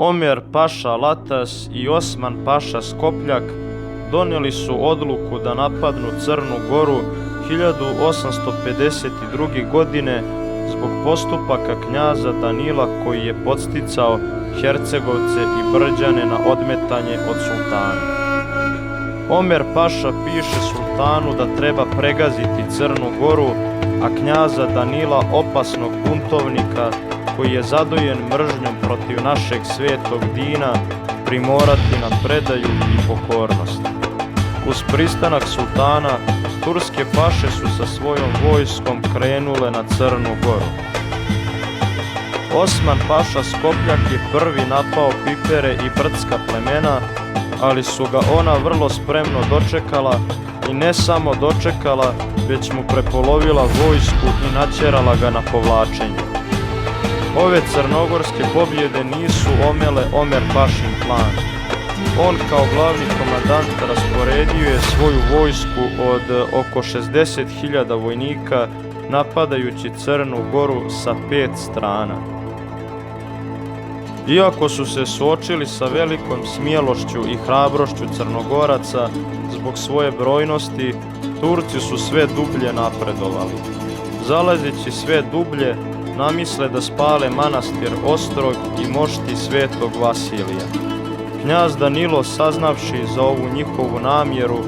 Omer paša Latas i Osman paša Skopljak donijeli su odluku da napadnu Crnu Goru 1852. godine zbog postupaka knjaza Danila koji je podsticao Hercegovce i Brđane na odmetanje od sultana. Omer paša piše sultanu da treba pregaziti Crnu Goru, a knjaza Danila, opasnog buntovnika koji je zadojen mržnjom protiv našeg svetog Dina, primorati na predaju i pokornost. Uz pristanak sultana, turske paše su sa svojom vojskom krenule na Crnu Goru. Osman paša Skopljak je prvi napao Pipere i brdska plemena, ali su ga ona vrlo spremno dočekala i ne samo dočekala, već mu prepolovila vojsku i natjerala ga na povlačenje. Ove crnogorske pobjede nisu omele Omer pašin plan. On kao glavni komandant rasporedio je svoju vojsku od oko 60.000 vojnika napadajući Crnu Goru sa 5 strana. Iako su se suočili sa velikom smjelošću i hrabrošću Crnogoraca zbog svoje brojnosti, Turci su sve dublje napredovali. Zalazeći sve dublje, namisle da spale manastir Ostrog i mošti svetog Vasilija. Knjaz Danilo, saznavši za ovu njihovu namjeru,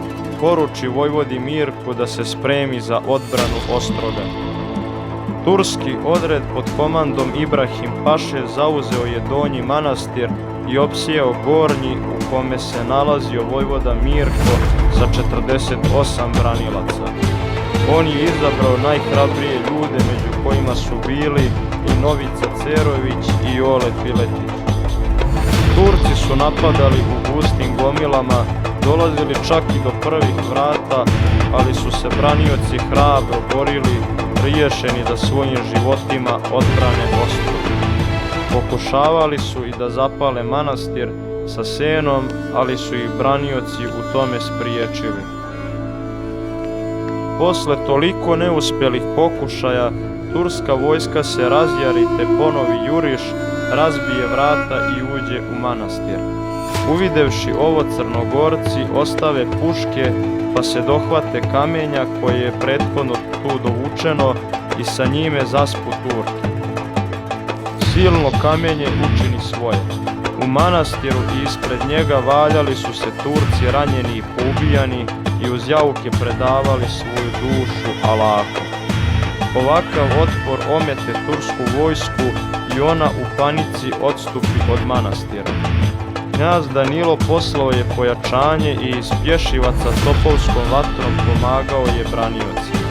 poruči vojvodi Mirku da se spremi za odbranu Ostroga. Turski odred pod komandom Ibrahim paše zauzeo je Donji manastir i opsijao Gornji, u kome se nalazio vojvoda Mirko sa 48 branilaca. On je izabrao najhrabrije ljude, među kojima su bili i Novica Cerović i Jole Piletić. Turci su napadali u gustim gomilama, dolazili čak i do prvih vrata, ali su se branioci hrabro borili, riješeni da svojim životima odbrane Ostrog. Pokušavali su i da zapale manastir sa senom, ali su ih branioci u tome spriječili. Posle toliko neuspjelih pokušaja, turska vojska se razjari te ponovi juriš, razbije vrata i uđe u manastir. Uvidevši ovo, Crnogorci ostave puške pa se dohvate kamenja koje je prethodno tu dovučeno i sa njime zaspu Turke. Silno kamenje učini svoje. U manastiru i ispred njega valjali su se Turci ranjeni i poubijani i uz jauke predavali svoju dušu Allahu. Ovakav otpor omete tursku vojsku i ona u panici odstupi od manastira. Knjaz Danilo poslao je pojačanje i iz pješivaca topovskom vatrom pomagao je braniocima.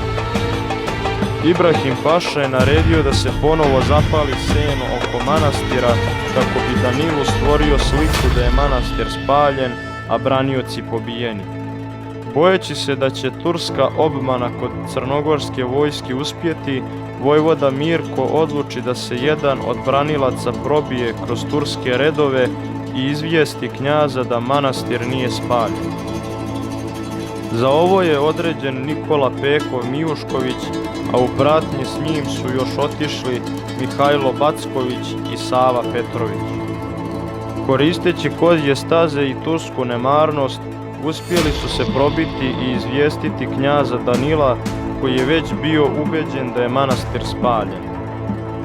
Ibrahim paša je naredio da se ponovo zapali seno oko manastira kako bi Danilu stvorio sliku da je manastir spaljen, a branioci pobijeni. Bojeći se da će turska obmana kod crnogorske vojske uspjeti, vojvoda Mirko odluči da se jedan od branilaca probije kroz turske redove i izvijesti knjaza da manastir nije spaljen. Za ovo je određen Nikola Pekov Mijušković, a u pratnji s njim su još otišli Mihajlo Backović i Sava Petrović. Koristeći kozje staze i tursku nemarnost, uspjeli su se probiti i izvijestiti knjaza Danila, koji je već bio ubeđen da je manastir spaljen.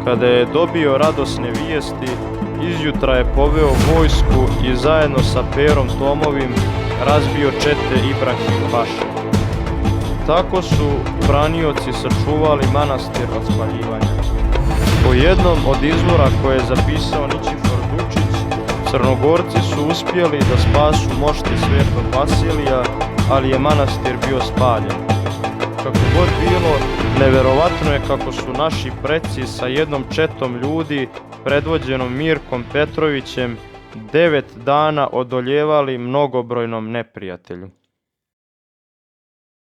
Kada je dobio radosne vijesti, izjutra je poveo vojsku i zajedno sa Perom Tomovim razbio čete Ibrahim paše. Tako su branioci sačuvali manastir od spaljivanja. Po jednom od izvora koje je zapisao Ničifor Dučić, Crnogorci su uspjeli da spasu mošti svetog Vasilija, ali je manastir bio spaljen. Kako god bilo, neverovatno je kako su naši preci sa jednom četom ljudi, predvođenom Mirkom Petrovićem, 9 dana odoljevali mnogobrojnom neprijatelju.